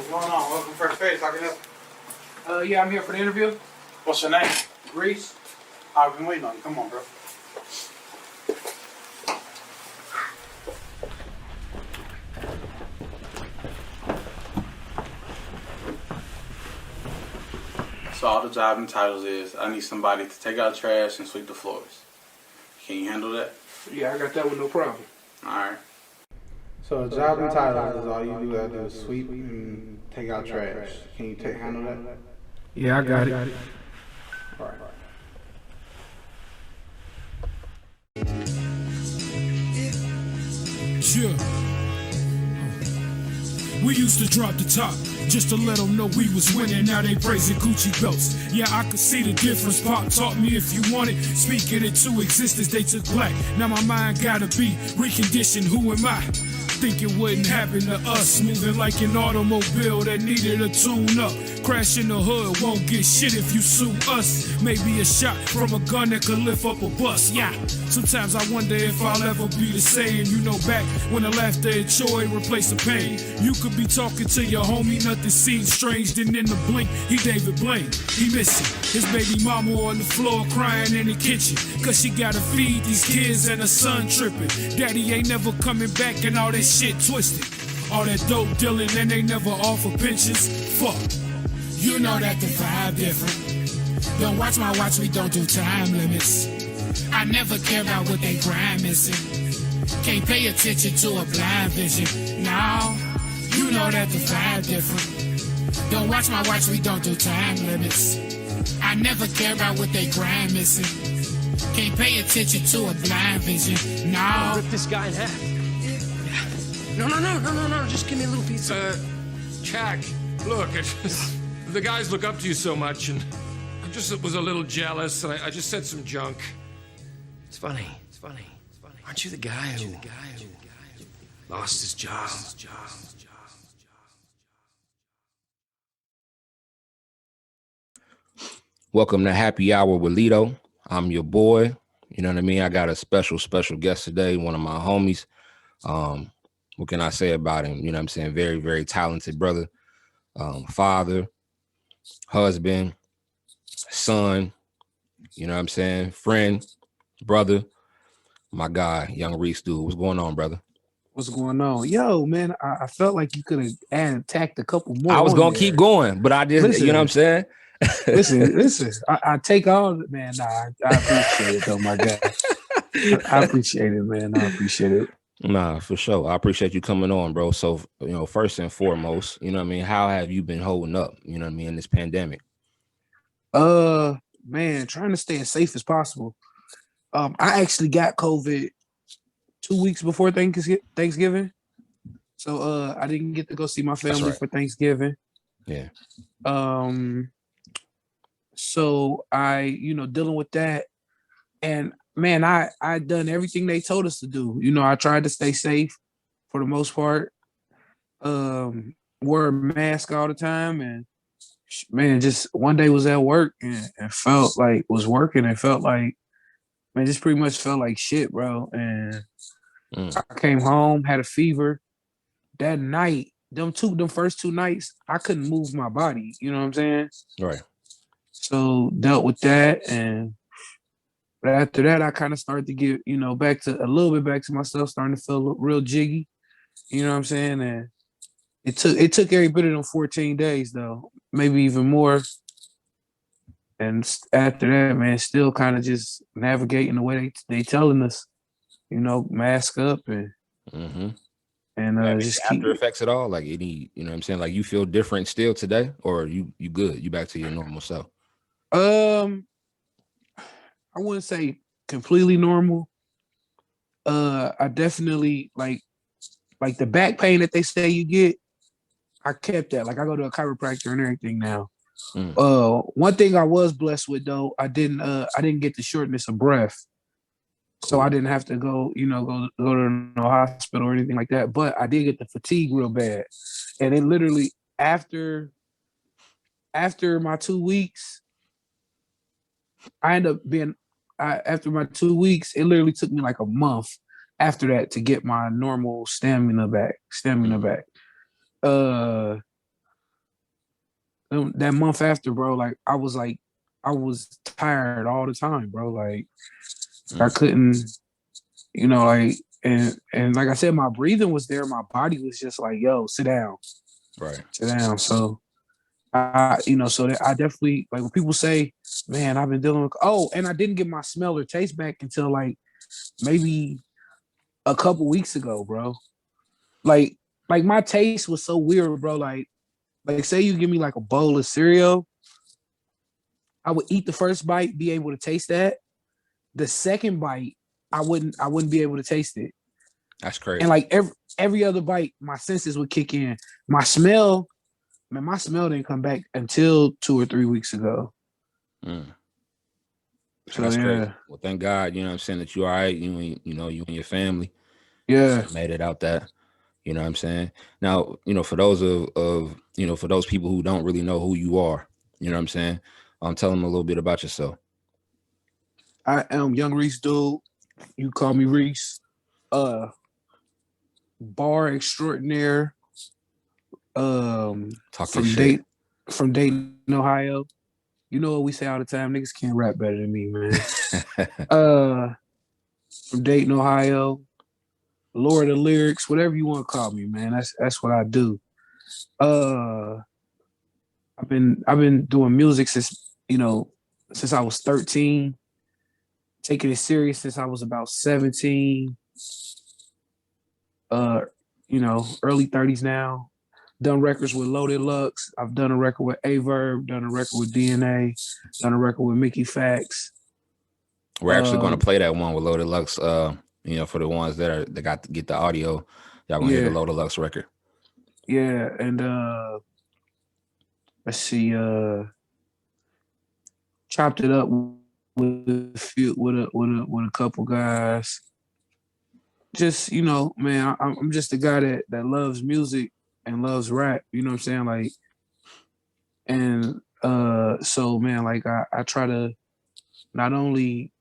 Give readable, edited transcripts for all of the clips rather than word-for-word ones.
What's going on? Welcome to First Face. How can I help you? Yeah, I'm here for the interview. What's your name? Reese. I've been waiting on you. Come on, bro. So all the job and titles is, I need somebody to take out trash and sweep the floors. Can you handle that? Yeah, I got that one, no problem. Alright. So the job and titles is all you do have to do is sweep and take out trash. Can you handle that? Yeah, I got it. Alright. Yeah. We used to drop the top just to let them know we was winning. Now they praising Gucci belts. Yeah, I could see the difference. Pop taught me if you want it, speak it into existence. They took black. Now my mind gotta be reconditioned. Who am I? Think it wouldn't happen to us. Moving like an automobile that needed a tune up. Crash in the hood, won't get shit if you sue us. Maybe a shot from a gun that could lift up a bus. Yeah. Sometimes I wonder if I'll ever be the same. You know, back when the laughter and joy replaced the pain. You could be talking to your homie, nothing seems strange. Then in the blink, he David Blaine. He missing his baby mama on the floor crying in the kitchen. Cause she gotta feed these kids and her son tripping. Daddy ain't never coming back and all that shit twisted. All that dope dealing and they never offer pensions. Fuck. You know that the vibe different. Don't watch my watch, we don't do time limits. I never care about what they grind missing. Can't pay attention to a blind vision. Now, you know that the vibe different. Don't watch my watch, we don't do time limits. I never care about what they grind missing. Can't pay attention to a blind vision. Now, rip this guy in half. No, just give me a little piece of... Jack, look, the guys look up to you so much, and I just was a little jealous, and I just said some junk. It's funny. Aren't you the guy who lost his job? Welcome to Happy Hour with Lito. I'm your boy. You know what I mean? I got a special guest today, one of my homies. What can I say about him? You know what I'm saying? Very, very talented brother, father, husband, son, you know what I'm saying? Friend, brother, my guy, Young Reese, dude. What's going on, brother? What's going on? Yo, man, I felt like you could have attacked a couple more. I was going to keep going, but I just, listen, you know what I'm saying? listen. I take all, man. Nah, I appreciate it, though, my guy. I appreciate it, man. I appreciate it. Nah, for sure. I appreciate you coming on, bro. So, you know, first and foremost, you know what I mean? How have you been holding up, you know what I mean, in this pandemic? Man, trying to stay as safe as possible. I actually got COVID 2 weeks before Thanksgiving. So I didn't get to go see my family for Thanksgiving. Yeah. So I, dealing with that. And man, I done everything they told us to do. You know, I tried to stay safe for the most part. Wore a mask all the time, and man, just one day was at work and felt like was working and felt like, man, just pretty much felt like shit, bro. And I came home, had a fever. That night, them first 2 nights, I couldn't move my body. You know what I'm saying? Right. So dealt with that, but after that, I kind of started to get, back to myself, starting to feel real jiggy. You know what I'm saying? And it took every bit of them 14 days, though, maybe even more. And after that, man, still kind of just navigating the way they telling us, mask up and just keep after effects at all, like any, you know what I'm saying? Like you feel different still today, or you good? You back to your normal self? I wouldn't say completely normal. I definitely like the back pain that they say you get. I kept that. Like I go to a chiropractor and everything now. One thing I was blessed with though, I didn't get the shortness of breath, so I didn't have to go to no hospital or anything like that. But I did get the fatigue real bad, and it literally after my 2 weeks, I ended up being. After my 2 weeks, it literally took me like a month after that to get my normal stamina back. that month after, bro, like I was tired all the time, bro. Like I couldn't, like and like I said, my breathing was there. My body was just like, yo, sit down, Right. sit down. So so that I definitely like when people say, man, I've been dealing with and I didn't get my smell or taste back until like maybe a couple weeks ago, bro. Like my taste was so weird, bro. Like say you give me like a bowl of cereal, I would eat the first bite, be able to taste that. The second bite, I wouldn't be able to taste it. That's And crazy. like every other bite, my senses would kick in. My smell, man, my smell didn't come back until 2 or 3 weeks ago. Mm. So That's crazy. yeah. Well, thank God, I'm saying that you're all right. You and your family Yeah. made it out that. You know what I'm saying? Now, for those for those people who don't really know who you are, you know what I'm saying? Tell them a little bit about yourself. I am Young Reese, dude. You call me Reese. Bar extraordinaire. Talk your From shit. Dayton, Ohio. You know what we say all the time? Niggas can't rap better than me, man. From Dayton, Ohio. Lord of Lyrics, whatever you want to call me, man. That's what I do. I've been doing music since I was 13, taking it serious since I was about 17. Early 30s now. Done records with Loaded Lux. I've done a record with Averb, done a record with DNA, done a record with Mickey Fax. We're actually going to play that one with Loaded Lux. For the ones that got to get the audio, y'all gonna hear the Loaded Lux record. Yeah, and let's see, chopped it up with a couple guys. Just man, I'm just a guy that loves music and loves rap. You know what I'm saying? Like, and so man, like I try to not only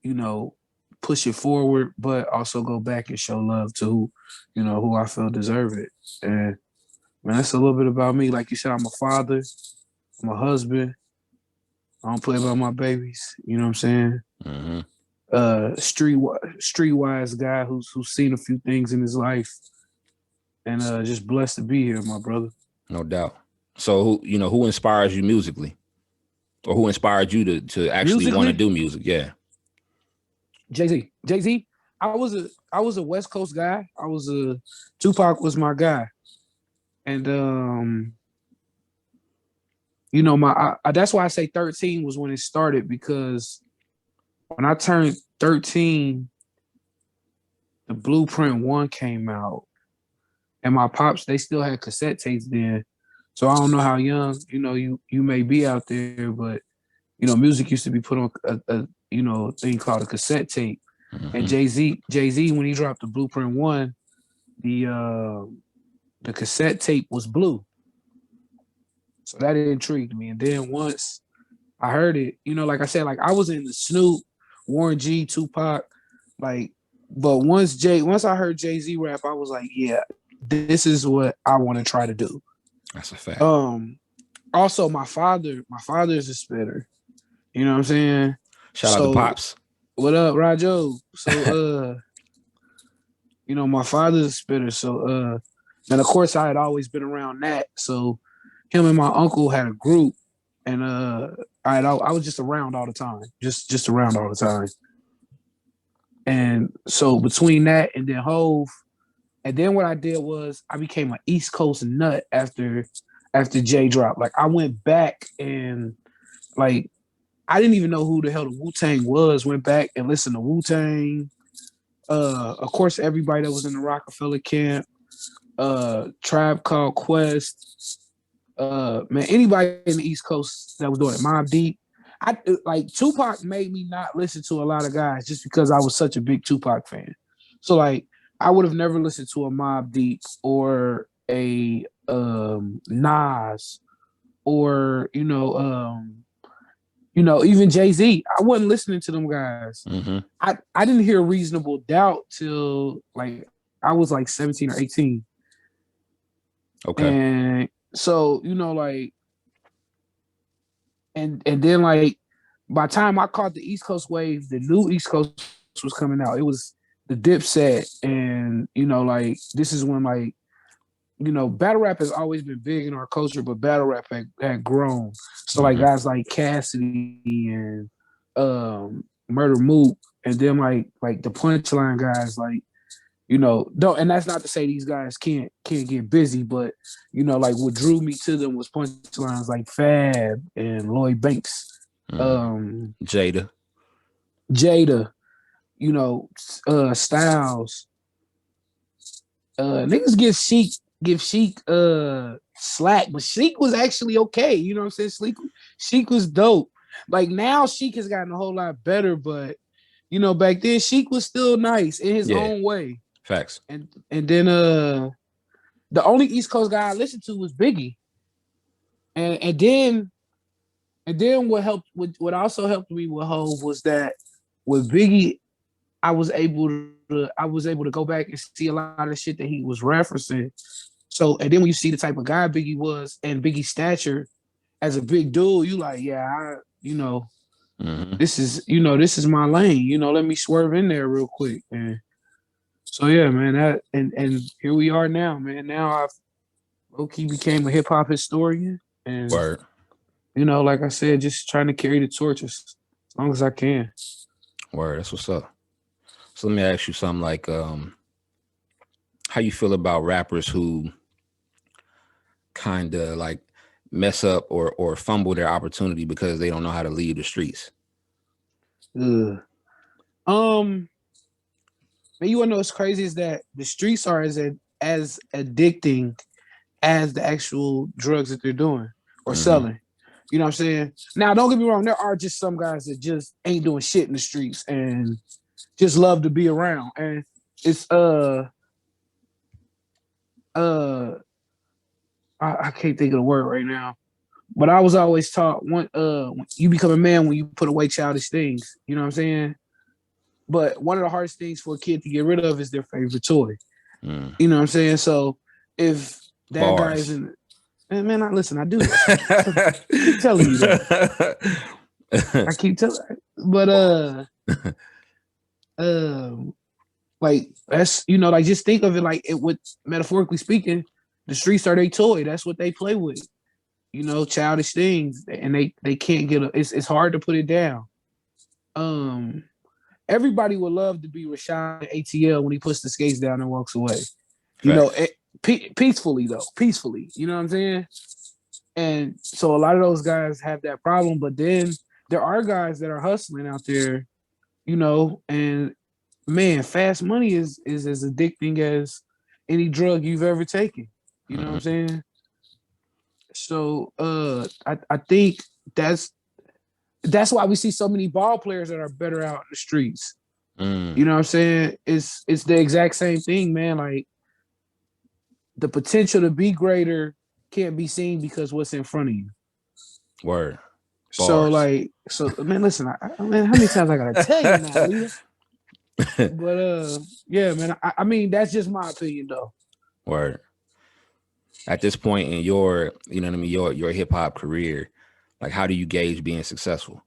push it forward, but also go back and show love to who I feel deserve it. And man, that's a little bit about me. Like you said, I'm a father, I'm a husband. I don't play about my babies. You know what I'm saying? Mm-hmm. Streetwise guy who's seen a few things in his life, and just blessed to be here, my brother. No doubt. So who inspires you musically, or who inspired you to actually want to do music? Yeah. Jay-Z. I was a West Coast guy. Tupac was my guy, and that's why I say 13 was when it started, because when I turned 13, the Blueprint 1 came out, and my pops, they still had cassette tapes then. So I don't know how young, you may be out there, but music used to be put on a thing called a cassette tape. Mm-hmm. And Jay-Z, when he dropped the Blueprint 1, the cassette tape was blue. So that intrigued me. And then once I heard it, like I said, like I was in the Snoop, Warren G, Tupac, but once I heard Jay-Z rap, I was like, yeah, this is what I want to try to do. That's a fact. Also my father's a spitter. You know what I'm saying? Shout out to Pops. What up, Rajo? So my father's a spitter. So and of course I had always been around that. So him and my uncle had a group, and I was just around all the time. Just around all the time. And so between that and then Hove, and then what I did was I became an East Coast nut after Jay dropped. Like I went back and like I didn't even know who the hell the Wu-Tang was. Went back and listened to Wu-Tang. Of course, everybody that was in the Rockefeller camp. Tribe Called Quest. Man, anybody in the East Coast that was doing it. Mobb Deep. Tupac made me not listen to a lot of guys just because I was such a big Tupac fan. So like I would have never listened to a Mobb Deep or a Nas or even Jay-Z. I wasn't listening to them guys. Mm-hmm. I didn't hear Reasonable Doubt till like I was like 17 or 18. Okay. And so, like and then like by the time I caught the East Coast wave, the new East Coast was coming out. It was the Dipset, and like this is when like battle rap has always been big in our culture, but battle rap had grown. So like guys like Cassidy and Murder Mook, and then like the punchline guys like don't, and that's not to say these guys can't get busy, but like what drew me to them was punchlines like Fab and Lloyd Banks, Jada, Styles. Niggas give Sheik slack, but Sheik was actually okay. You know what I'm saying? Sheik was dope. Like now Sheik has gotten a whole lot better, but back then Sheik was still nice in his own way. Facts. And then the only East Coast guy I listened to was Biggie. And then what also helped me with Hov was that with Biggie, I was able to go back and see a lot of shit that he was referencing. So, and then when you see the type of guy Biggie was and Biggie's stature as a big dude, you like, this is my lane. Let me swerve in there real quick. And so yeah, man, that and here we are now, man. Now I've low-key became a hip hop historian, and Word. Like I said, just trying to carry the torch as long as I can. Word, that's what's up. So let me ask you something like, how you feel about rappers who kind of like mess up or fumble their opportunity because they don't know how to leave the streets? Man, you wanna know what's crazy is that the streets are as addicting as the actual drugs that they're doing or selling. You know what I'm saying? Now, don't get me wrong, there are just some guys that just ain't doing shit in the streets and just love to be around. And it's I can't think of the word right now. But I was always taught when you become a man when you put away childish things. You know what I'm saying? But one of the hardest things for a kid to get rid of is their favorite toy. You know what I'm saying? So if that guy is in, man, I do. I keep telling you that. I keep telling, but like that's like just think of it like it would, metaphorically speaking, the streets are their toy. That's what they play with. Childish things, and they can't get it's hard to put it down. Everybody would love to be Rashad ATL when he puts the skates down and walks away. Peacefully though. Peacefully. You know what I'm saying? And so a lot of those guys have that problem, but then there are guys that are hustling out there, and man, fast money is as addicting as any drug you've ever taken. You know what I'm saying? So I think that's why we see so many ball players that are better out in the streets. You know what I'm saying? It's the exact same thing, man. Like the potential to be greater can't be seen because what's in front of you. Word. Bars. So man, listen, man, how many times I gotta tell you now, Lito? But yeah, man, I mean that's just my opinion though. Word. At this point in your, your hip hop career, like how do you gauge being successful?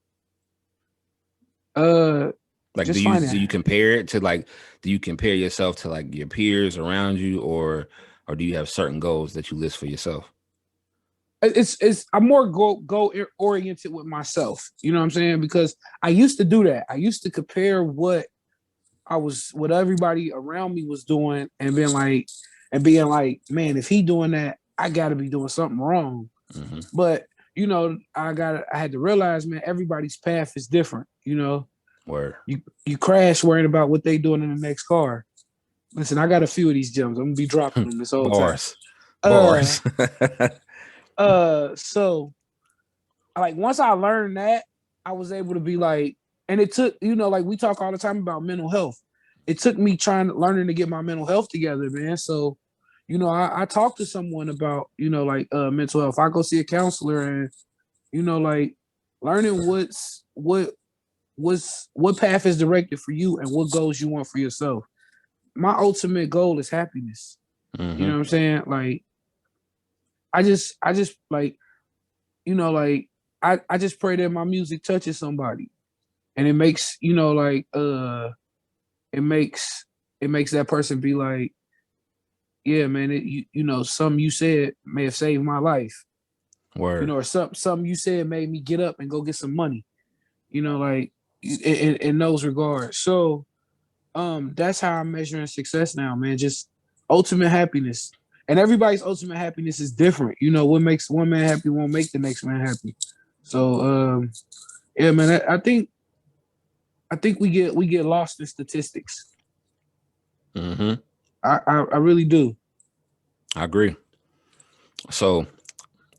Like do you compare it to do you compare yourself to like your peers around you, or do you have certain goals that you list for yourself? I'm more goal oriented with myself. You know what I'm saying? Because I used to do that. I used to compare what everybody around me was doing and being like, man, if he doing that, I gotta be doing something wrong. But I had to realize, man, everybody's path is different. Word. You crash worrying about what they doing in the next car. Listen, I got a few of these gems. I'm gonna be dropping them this whole Bars. time. So like once I learned that, I was able to be like, and it took, like we talk all the time about mental health. It took me learning to get my mental health together, man. So, I talk to someone about, mental health. I go see a counselor and, like learning what path is directed for you and what goals you want for yourself. My ultimate goal is happiness. You know what I'm saying? Like, I just like, like I just pray that my music touches somebody, and it makes like it makes that person be like, yeah, man, something you said may have saved my life, Word. or something you said made me get up and go get some money, like in those regards. So that's how I'm measuring success now, man. Just ultimate happiness. And everybody's ultimate happiness is different. What makes one man happy won't make the next man happy. So yeah, man, I think we get lost in statistics. Mm-hmm. I really do. I agree. So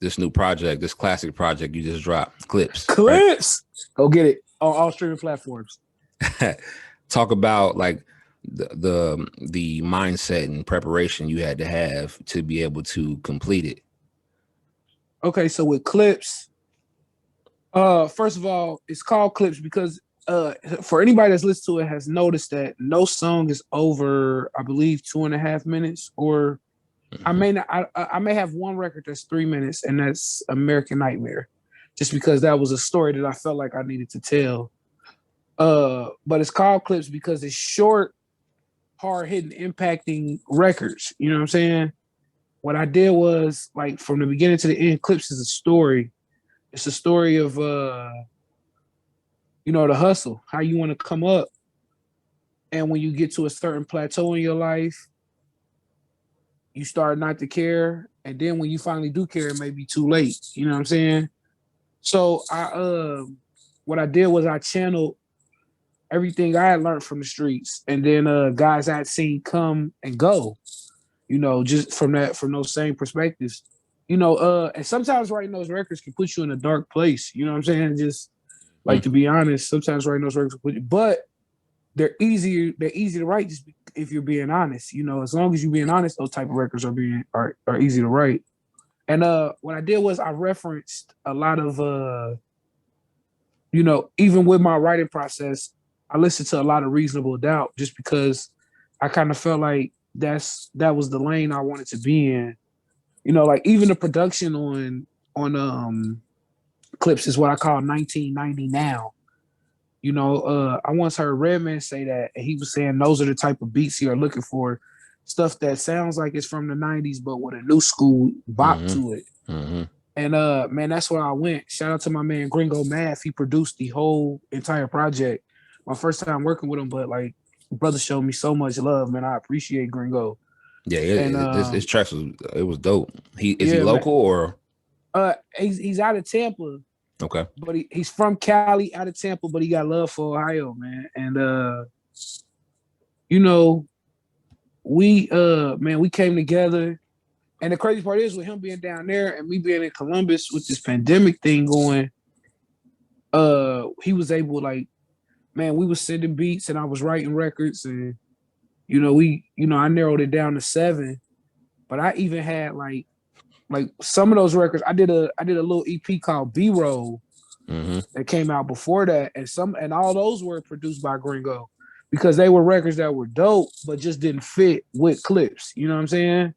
this new project, this classic project you just dropped, Clips. Right? Go get it on all streaming platforms. Talk about like the mindset and preparation you had to have to be able to complete it. Okay, so with Clips, first of all, it's called Clips because for anybody that's listened to it has noticed that no song is over, I believe, 2.5 minutes, or I may not. I may have one record that's 3 minutes, and that's American Nightmare, just because that was a story that I felt like I needed to tell. But it's called Clips because it's short, hard hitting, impacting records. You know what I'm saying? What I did was, like, from the beginning to the end, Clips is a story. It's a story of the hustle, how you want to come up, and when you get to a certain plateau in your life, you start not to care, and then when you finally do care, it may be too late. You know what I'm saying? So what I did was I channeled everything I had learned from the streets, and then guys I had seen come and go. Just from those same perspectives. And sometimes writing those records can put you in a dark place. You know what I'm saying? Just like, to be honest, sometimes writing those records can put you, but they're easy to write just if you're being honest. As long as you're being honest, those type of records are easy to write. And what I did was I referenced a lot of even with my writing process, I listened to a lot of Reasonable Doubt just because I kind of felt like that was the lane I wanted to be in. Like, even the production on Clips is what I call 1990 now. I once heard Redman say that, and he was saying those are the type of beats you're looking for, stuff that sounds like it's from the 90s, but with a new school bop to it. Mm-hmm. And man, that's where I went. Shout out to my man Gringo Math. He produced the whole entire project. My first time working with him, but like, brother showed me so much love, man. I appreciate Gringo. Yeah, And his tracks was dope. Is he local, man, or he's out of Tampa. Okay. But he's from Cali, out of Tampa, but he got love for Ohio, man. And we came together. And the crazy part is, with him being down there and me being in Columbus with this pandemic thing going, he was able, like, man, we was sending beats and I was writing records, and I narrowed it down to 7. But I even had like some of those records, I did a little EP called B-Roll that came out before that, and all those were produced by Gringo because they were records that were dope but just didn't fit with Clips. You know what I'm saying?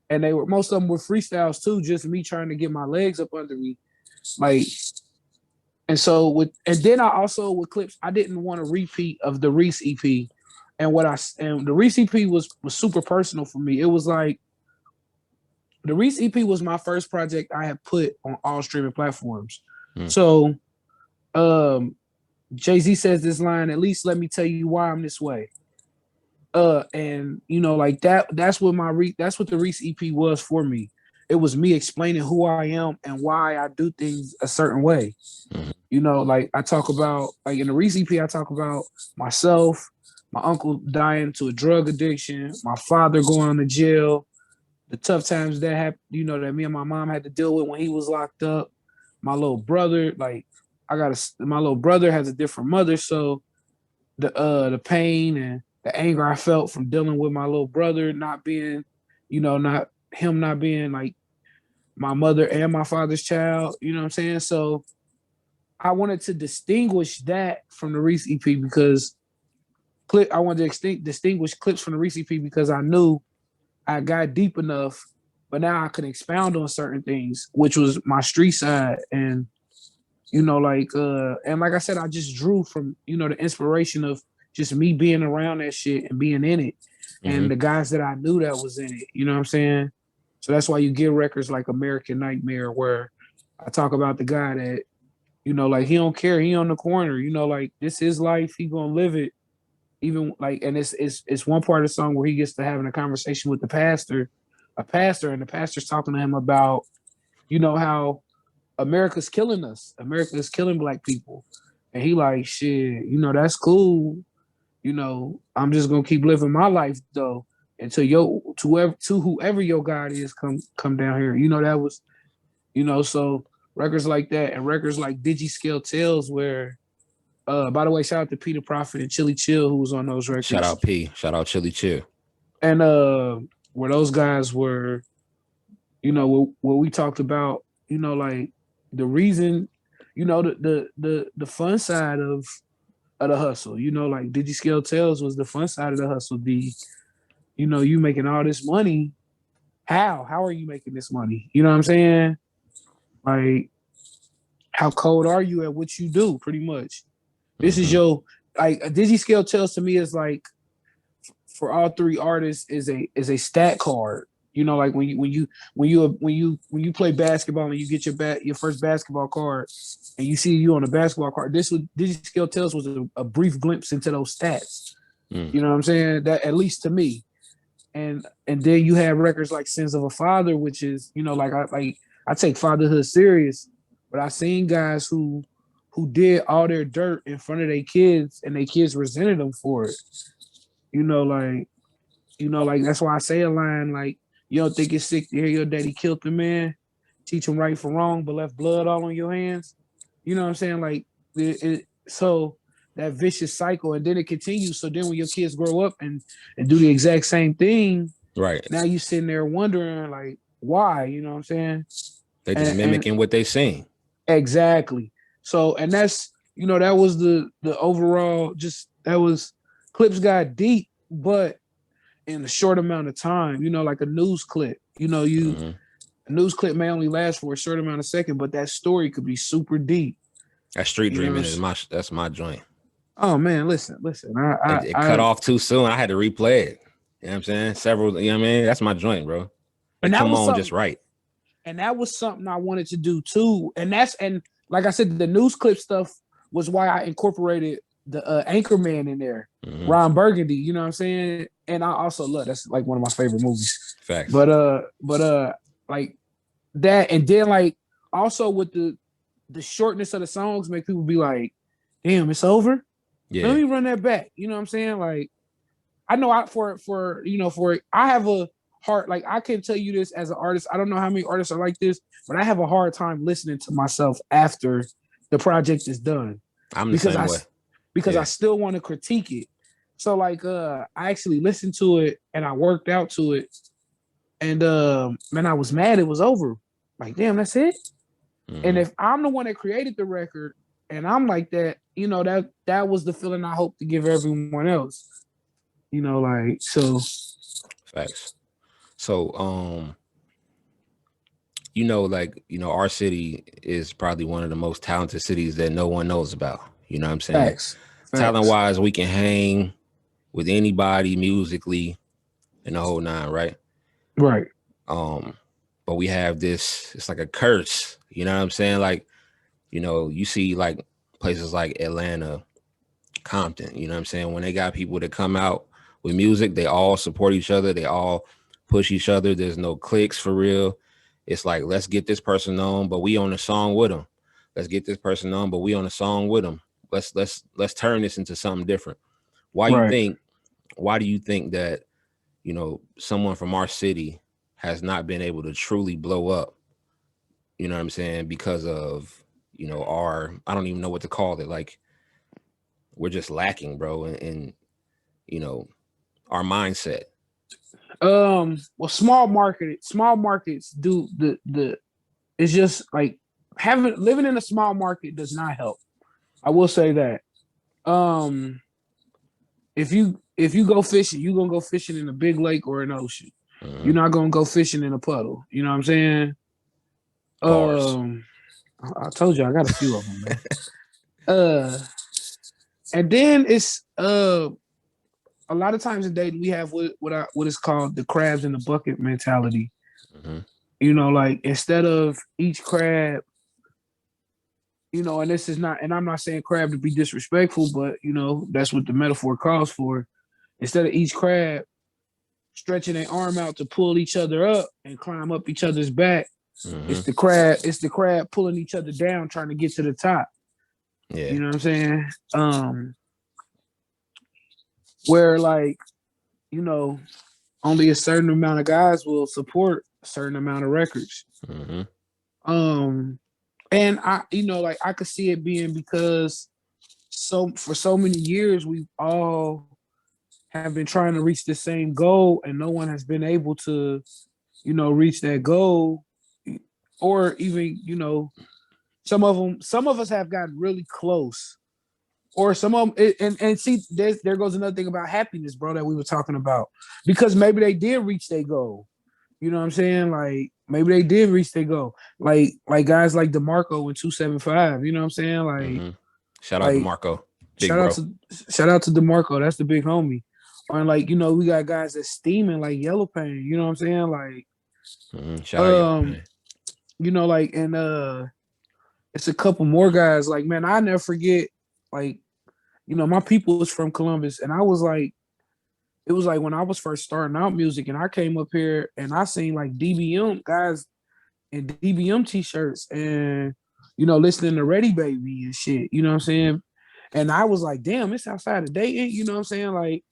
And most of them were freestyles too, just me trying to get my legs up under me. Like, and then I also, with Clips, I didn't want a repeat of the Reese EP. And the Reese EP was super personal for me. It was like, the Reese EP was my first project I had put on all streaming platforms. So Jay-Z says this line, "At least let me tell you why I'm this way." And like that's what the Reese EP was for me. It was me explaining who I am and why I do things a certain way. Like, I talk about, like, in the Reese EP, I talk about myself, my uncle dying to a drug addiction, my father going to jail, the tough times that happened, that me and my mom had to deal with when he was locked up. My little brother, like, my little brother has a different mother, so the pain and the anger I felt from dealing with my little brother not being, not being like my mother and my father's child, you know what I'm saying? So I wanted to distinguish that from the Reese EP because I wanted to distinguish Clips from the Reese EP because I knew I got deep enough, but now I could expound on certain things, which was my street side. And You know, like and like I said, I just drew from, you know, the inspiration of just me being around that shit and being in it, and the guys that I knew that was in it. You know what I'm saying? So that's why you get records like American Nightmare, where I talk about the guy that, you know, like he don't care, he on the corner, you know, like this is life, he gonna live it. Even like, and it's one part of the song where he gets to having a conversation with the pastor, and the pastor's talking to him about, you know, how America's killing us. America is killing black people. And he like, shit, you know, that's cool. You know, I'm just gonna keep living my life though until whoever your God is come down here. You know, that was, you know, so records like that and records like Digi Scale Tales, where by the way, shout out to Peter Prophet and Chili Chill who was on those records. Shout out P. Shout out Chili Chill. And where those guys were, you know, what we talked about, you know, like the reason, you know, the fun side of the hustle, you know, like Digi Scale Tales was the fun side of the hustle. You know, you making all this money. How are you making this money? You know what I'm saying? Like, how cold are you at what you do? Pretty much. This is your, like, a Digi Scale Tales to me is like, for all three artists is a stat card. You know, like when you play basketball and you get your first basketball card and you see you on a basketball card. Digi Scale Tales was a brief glimpse into those stats. You know what I'm saying? That, at least to me. And then you have records like Sins of a Father, which is, you know, like I take fatherhood serious, but I seen guys who did all their dirt in front of their kids and their kids resented them for it. You know, like that's why I say a line like, you don't think it's sick to hear your daddy killed the man, teach him right from wrong, but left blood all on your hands. You know what I'm saying? Like, so that vicious cycle, and then it continues. So then when your kids grow up and do the exact same thing, right? Now you sitting there wondering like, why? You know what I'm saying? They just mimicking what they sing. Exactly. So, and that's, you know, that was the overall, just, that was, clips got deep, but in a short amount of time, you know, like a news clip, you know, a news clip may only last for a short amount of seconds, but that story could be super deep. That Street Dreaming is that's my joint. Oh man, listen. It cut off too soon. I had to replay it. You know what I'm saying? Several, you know what I mean? That's my joint, bro. And come on just right. And that was something I wanted to do too. And like I said, the news clip stuff was why I incorporated the Anchorman in there, Ron Burgundy, you know what I'm saying? And I also love, that's like one of my favorite movies. Facts. But like that, and then like also with the shortness of the songs make people be like, damn, it's over? Yeah. Let me run that back. You know what I'm saying? Like, I know I have a hard, like I can tell you this as an artist, I don't know how many artists are like this, but I have a hard time listening to myself after the project is done. I'm the same way. Because I still want to critique it. So like I actually listened to it and I worked out to it. And man, I was mad it was over. Like, damn, that's it. And if I'm the one that created the record and I'm like that, you know, that was the feeling I hope to give everyone else. You know, like, so. Facts. So you know, like, you know, our city is probably one of the most talented cities that no one knows about. You know what I'm saying? Facts. Talent wise, we can hang with anybody musically and the whole nine, right? Right. But we have this, it's like a curse, you know what I'm saying? Like, you know, you see like places like Atlanta, Compton, you know what I'm saying? When they got people that come out with music, they all support each other, they all push each other. There's no cliques for real. It's like, let's get this person on, but we on a song with them. Let's get this person on, but we on a song with them. Let's turn this into something different. Why do you think that, you know, someone from our city has not been able to truly blow up? You know what I'm saying? Because of, you know, I don't even know what to call it. Like, we're just lacking, bro, in you know, our mindset. Well, small markets do the it's just like living in a small market does not help. I will say that. If you go fishing, you're gonna go fishing in a big lake or an ocean. You're not gonna go fishing in a puddle. You know what I'm saying? Bars. I told you I got a few of them, man. And then it's a lot of times in dating we have what is called the crabs in the bucket mentality. Mm-hmm. You know, like instead of each crab, you know, and this is not, and I'm not saying crab to be disrespectful, but you know, that's what the metaphor calls for. Instead of each crab stretching their arm out to pull each other up and climb up each other's back, Mm-hmm. it's the crab pulling each other down, trying to get to the top. Yeah. You know what I'm saying? Where like, you know, only a certain amount of guys will support a certain amount of records. Mm-hmm. And I, you know, like I could see it being because for so many years we all have been trying to reach the same goal and no one has been able to, you know, reach that goal, or even, you know, some of us have gotten really close, or some of them, and see, there goes another thing about happiness, bro, that we were talking about, because maybe they did reach their goal. You know what I'm saying? Like maybe they did reach their goal. Like guys like DeMarco in 275. You know what I'm saying? Like, Mm-hmm. Shout out to Marco, big shout bro. out to DeMarco. That's the big homie. Or like, you know, we got guys that steaming like Yellow Pain. You know what I'm saying? Like, shout out Yellow Pain. You know, like, and it's a couple more guys. Like, man, I never forget. Like, you know, my people was from Columbus, and I was like, it was like when I was first starting out music, and I came up here and I seen like DBM guys in DBM t-shirts and, you know, listening to Ready Baby and shit. You know what I'm saying? And I was like, damn, it's outside of Dayton. You know what I'm saying? Like,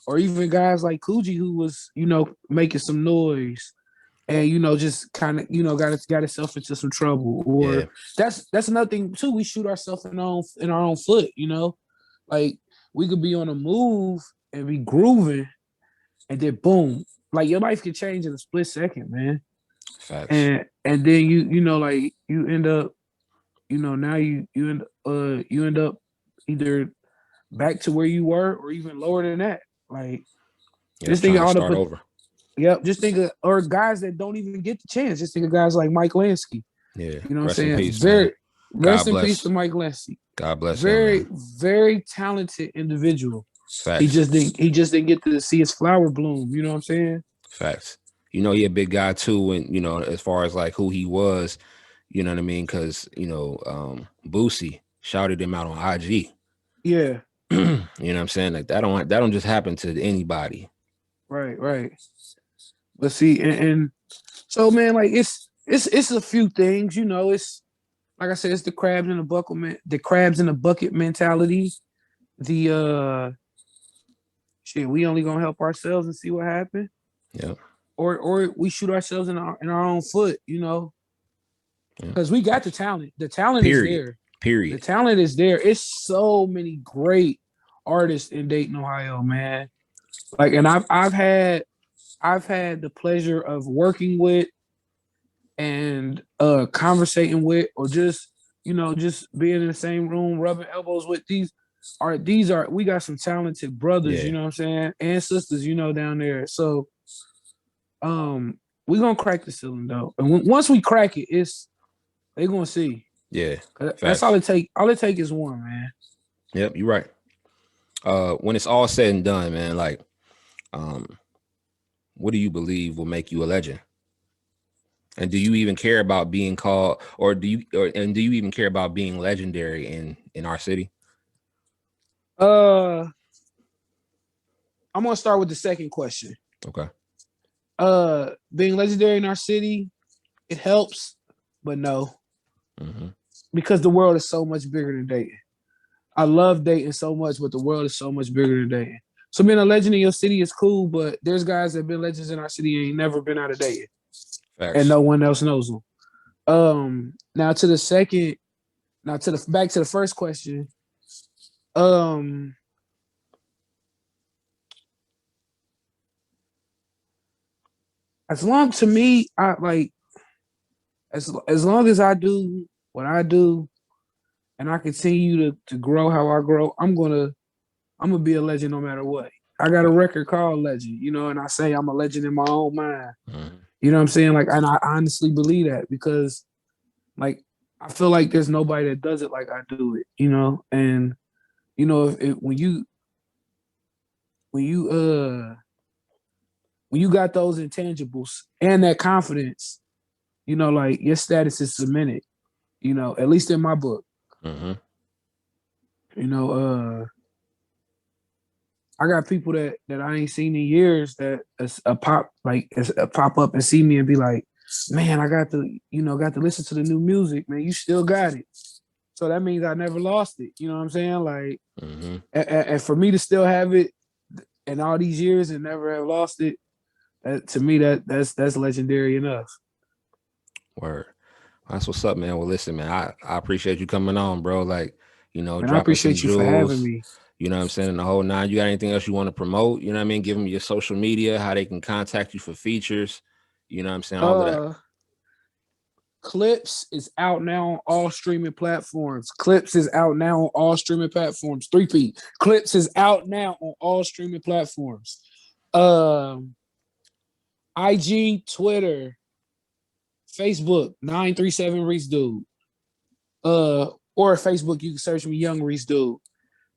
or even guys like Coogee, who was, you know, making some noise and, you know, just kind of, you know, got itself into some trouble. Or that's another thing too. We shoot ourselves in our own foot, you know? Like we could be on a move and be grooving, and then boom, like your life could change in a split second, man. Facts. And then you know, like you end up, you know, now you end up either back to where you were or even lower than that. Like just think of all start over. Yep, just think of, or guys that don't even get the chance. Just think of guys like Mike Lansky. Yeah, you know what I'm saying? Peace, Rest in peace to Mike Lansky. God bless him. Man. Very talented individual. Facts. He just didn't get to see his flower bloom. You know what I'm saying? Facts. You know, he a big guy too, and you know, as far as like who he was, you know what I mean? Because you know, Boosie shouted him out on IG. Yeah. You know what I'm saying? Like that don't just happen to anybody. Right. But see, and so man, like it's a few things, you know. It's like I said, it's the crabs in the bucket mentality. The shit, we only gonna help ourselves and see what happens. Yeah. Or we shoot ourselves in our own foot, you know. Because we got the talent. The talent is there. Period. The talent is there. It's so many great artists in Dayton, Ohio, man. Like, and I've had the pleasure of working with and conversating with, or just, you know, just being in the same room, rubbing elbows with these are we got some talented brothers, you know what I'm saying, and sisters, you know, down there. So we're gonna crack the ceiling though. And once we crack it, they're gonna see. Yeah. That's all it take. All it take is one, man. Yep, you're right. When it's all said and done, man, like what do you believe will make you a legend? And do you even care about being called, or do you even care about being legendary in our city? I'm gonna start with the second question. Okay. Being legendary in our city, it helps, but no. Mm-hmm. Because the world is so much bigger than Dayton. I love Dayton so much, but the world is so much bigger than Dayton. So being a legend in your city is cool, but there's guys that have been legends in our city and ain't never been out of Dayton. Facts. And no one else knows them. Back to the first question. As long as I do what I do and I continue to grow how I grow, I'm gonna be a legend no matter what. I got a record called Legend, you know, and I say I'm a legend in my own mind. Mm-hmm. You know what I'm saying? Like, and I honestly believe that, because like I feel like there's nobody that does it like I do it, you know. And you know, if when you when you got those intangibles and that confidence, you know, like your status is cemented, you know, at least in my book. Mm-hmm. You know, I got people that I ain't seen in years that pop up and see me and be like, man, I got to listen to the new music, man. You still got it. So that means I never lost it. You know what I'm saying? Like, Mm-hmm. and for me to still have it in all these years and never have lost it, to me that's legendary enough. Word. That's what's up, man. Well, listen, man, I appreciate you coming on, bro. Like, you know, And I dropping some appreciate you for having jewels. me. You know what I'm saying? And the whole nine. You got anything else you want to promote? You know what I mean? Give them your social media, how they can contact you for features. You know what I'm saying? All of that. Clips is out now on all streaming platforms. Clips is out now on all streaming platforms. 3P. Clips is out now on all streaming platforms. IG, Twitter, Facebook, 937 Reese Dude. Or Facebook, you can search me Young Reese Dude.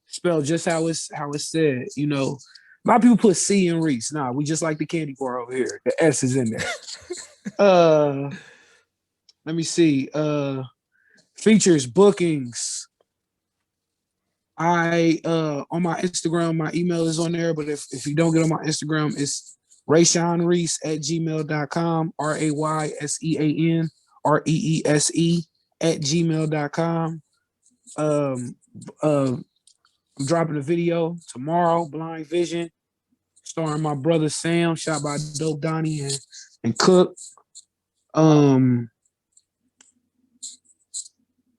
Spelled just how it's said. You know, a lot of people put C in Reese. Nah, we just like the candy bar over here. The S is in there. Let me see. Features, bookings. I on my Instagram, my email is on there, but if you don't get on my Instagram, it's RayseanReese@gmail.com, RayseanReese@gmail.com. I'm dropping a video tomorrow, Blind Vision, starring my brother Sam, shot by Dope Donnie and Cook.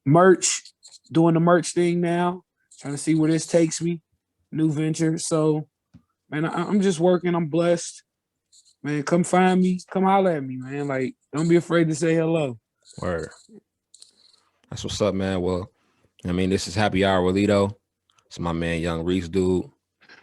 Merch, doing the merch thing now, trying to see where this takes me. New venture. So, man, I'm just working. I'm blessed. Man, come find me. Come holler at me, man. Like, don't be afraid to say hello. Word. That's what's up, man. Well, I mean, this is Happy Hour with Lito. It's my man, Young Reese, dude.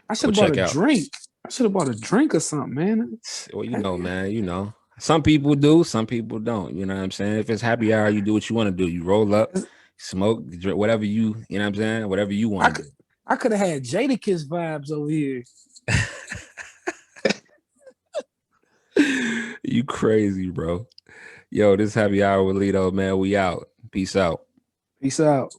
I should Go have bought check a out. drink. I should have bought a drink or something, man. Well, you know, man, you know. Some people do, some people don't. You know what I'm saying? If it's happy hour, you do what you want to do. You roll up, smoke, drink, whatever you know what I'm saying? Whatever you want to do. I could have had Jadakiss vibes over here. You crazy, bro. Yo, this Happy Hour with Lito, man. We out. Peace out. Peace out.